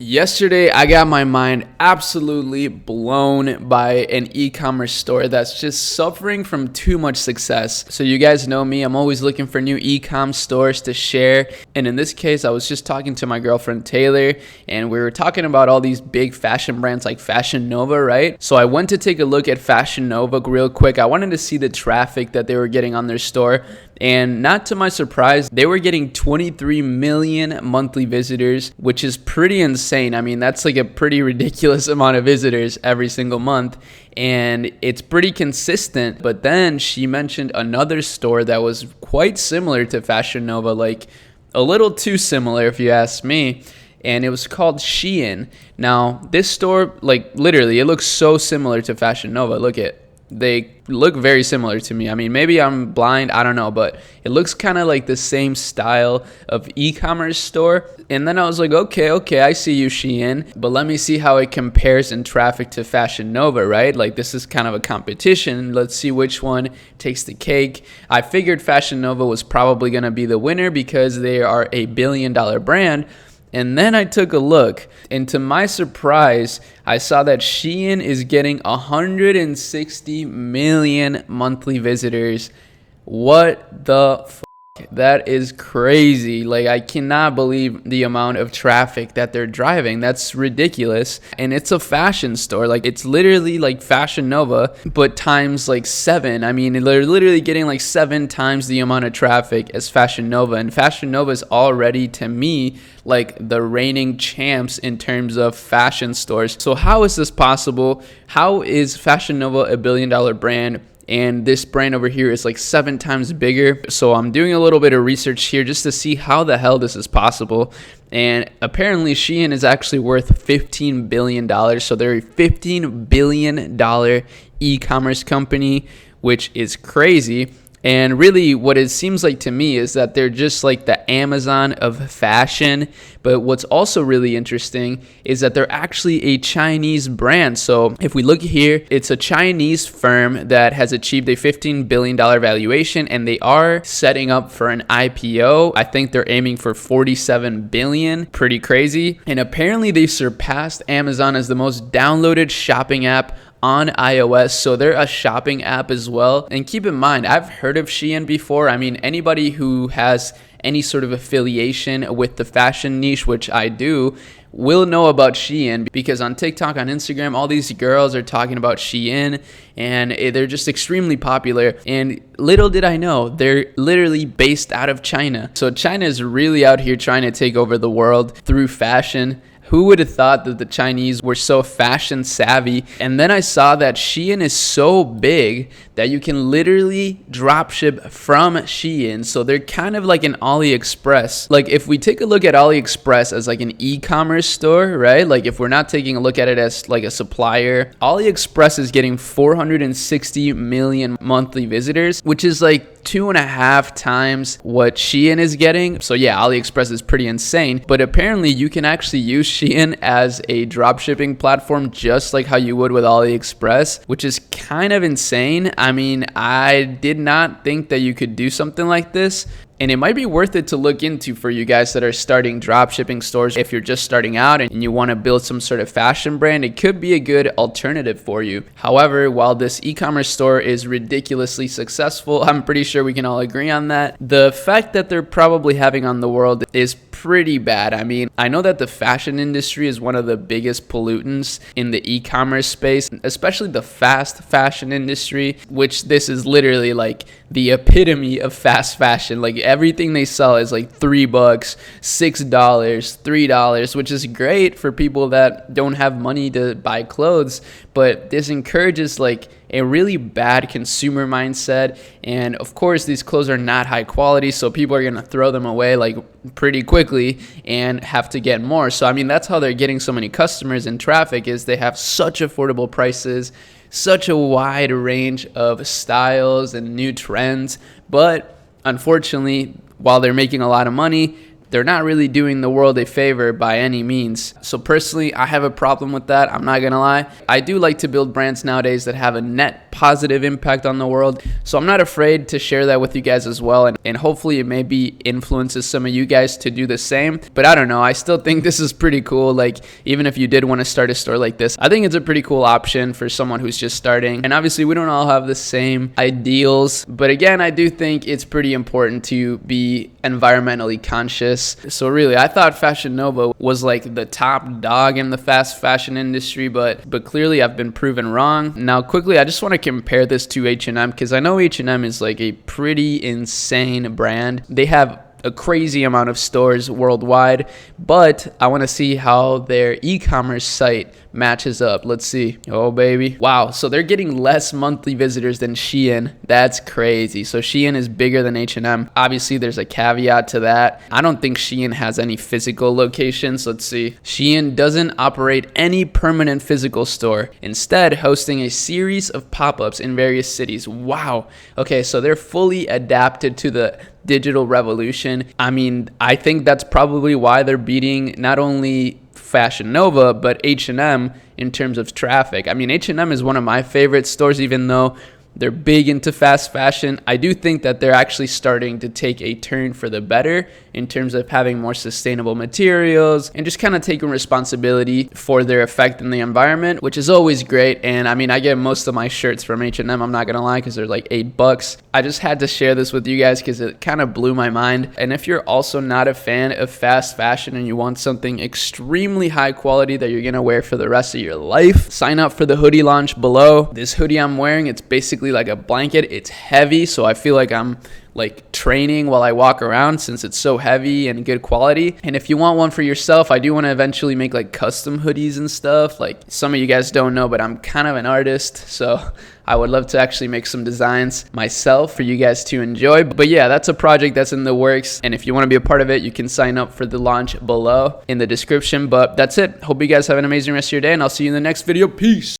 Yesterday, I got my mind absolutely blown by an e-commerce store that's just suffering from too much success. So you guys know me, I'm always looking for new e-com stores to share. And in this case, I was just talking to my girlfriend Taylor, and we were talking about all these big fashion brands like Fashion Nova, right? So I went to take a look at Fashion Nova real quick. I wanted to see the traffic that they were getting on their store. And not to my surprise, they were getting 23 million monthly visitors, which is pretty insane. I mean, that's like a pretty ridiculous amount of visitors every single month. And it's pretty consistent. But then she mentioned another store that was quite similar to Fashion Nova, like a little too similar if you ask me. And it was called Shein. Now, this store, like literally, it looks so similar to Fashion Nova. Look at they look very similar to me. I mean, maybe I'm blind, I don't know, but it looks kind of like the same style of e-commerce store. And then I was like, okay, I see you, Shein, but let me see how it compares in traffic to Fashion Nova, right? Like, this is kind of a competition. Let's see which one takes the cake. I figured Fashion Nova was probably going to be the winner because they are a billion-dollar brand. And then I took a look, and to my surprise, I saw that Shein is getting 160 million monthly visitors. What the f***? That is crazy. Like, I cannot believe the amount of traffic that they're driving. That's ridiculous. And it's a fashion store. Like, it's literally like Fashion Nova, but times like 7. I mean, they're literally getting like 7 times the amount of traffic as Fashion Nova. And Fashion Nova is already, to me, like the reigning champs in terms of fashion stores. So how is this possible? How is Fashion Nova a billion-dollar brand? And this brand over here is like 7 times bigger. So I'm doing a little bit of research here just to see how the hell this is possible. And apparently Shein is actually worth $15 billion. So they're a $15 billion e-commerce company, which is crazy. And really what it seems like to me is that they're just like the Amazon of fashion. But what's also really interesting is that they're actually a Chinese brand. So if we look here, it's a Chinese firm that has achieved a $15 billion valuation, and they are setting up for an IPO. I think they're aiming for $47 billion. Pretty crazy. And apparently they surpassed Amazon as the most downloaded shopping app on iOS, so they're a shopping app as well. And keep in mind, I've heard of Shein before. I mean, anybody who has any sort of affiliation with the fashion niche, which I do, will know about Shein, because on TikTok, on Instagram, all these girls are talking about Shein, and they're just extremely popular. And little did I know, they're literally based out of China. So China is really out here trying to take over the world through fashion. Who would have thought that the Chinese were so fashion savvy? And then I saw that Shein is so big that you can literally drop ship from Shein. So they're kind of like an AliExpress. Like, if we take a look at AliExpress as like an e-commerce store, right? Like, if we're not taking a look at it as like a supplier, AliExpress is getting 460 million monthly visitors, which is like 2.5 times what Shein is getting. So yeah, AliExpress is pretty insane. But apparently you can actually use Shein as a dropshipping platform, just like how you would with AliExpress, which is kind of insane. I mean, I did not think that you could do something like this. And it might be worth it to look into for you guys that are starting dropshipping stores. If you're just starting out and you want to build some sort of fashion brand, it could be a good alternative for you. However, while this e-commerce store is ridiculously successful, I'm pretty sure we can all agree on that, the effect that they're probably having on the world is pretty bad. I mean, I know that the fashion industry is one of the biggest pollutants in the e-commerce space, especially the fast fashion industry, which this is literally like the epitome of fast fashion. Like, everything they sell is like $3, $6, $3, which is great for people that don't have money to buy clothes. But this encourages like a really bad consumer mindset. And of course, these clothes are not high quality, so people are going to throw them away like pretty quickly and have to get more. So I mean, that's how they're getting so many customers and traffic, is they have such affordable prices, such a wide range of styles and new trends. But unfortunately, while they're making a lot of money, they're not really doing the world a favor by any means. So personally, I have a problem with that. I'm not gonna lie. I do like to build brands nowadays that have a net positive impact on the world. So I'm not afraid to share that with you guys as well. And hopefully it maybe influences some of you guys to do the same. But I don't know. I still think this is pretty cool. Like, even if you did want to start a store like this, I think it's a pretty cool option for someone who's just starting. And obviously we don't all have the same ideals. But again, I do think it's pretty important to be environmentally conscious. So really, I thought Fashion Nova was like the top dog in the fast fashion industry, but clearly I've been proven wrong. Now quickly, I just want to compare this to H&M because I know H&M is like a pretty insane brand. They have a crazy amount of stores worldwide, but I want to see how their e-commerce site matches up. Let's see. Oh baby, wow. So they're getting less monthly visitors than Shein. That's crazy. So Shein is bigger than H&M. Obviously there's a caveat to that. I don't think Shein has any physical locations. Let's see. Shein doesn't operate any permanent physical store, instead hosting a series of pop-ups in various cities. Wow. Okay, so they're fully adapted to the digital revolution. I mean, I think that's probably why they're beating not only Fashion Nova but H&M in terms of traffic. I mean, H&M is one of my favorite stores, even though they're big into fast fashion. I do think that they're actually starting to take a turn for the better in terms of having more sustainable materials and just kind of taking responsibility for their effect in the environment, which is always great. And I mean, I get most of my shirts from H&M, I'm not gonna lie, because they're like $8. I just had to share this with you guys because it kind of blew my mind. And if you're also not a fan of fast fashion and you want something extremely high quality that you're gonna wear for the rest of your life, sign up for the hoodie launch below. This hoodie I'm wearing, it's basically like a blanket. It's heavy, so I feel like I'm like training while I walk around since it's so heavy and good quality. And if you want one for yourself, I do want to eventually make like custom hoodies and stuff. Like, some of you guys don't know, but I'm kind of an artist, so I would love to actually make some designs myself for you guys to enjoy. But yeah, that's a project that's in the works, and if you want to be a part of it, you can sign up for the launch below in the description. But that's it. Hope you guys have an amazing rest of your day, and I'll see you in the next video. Peace.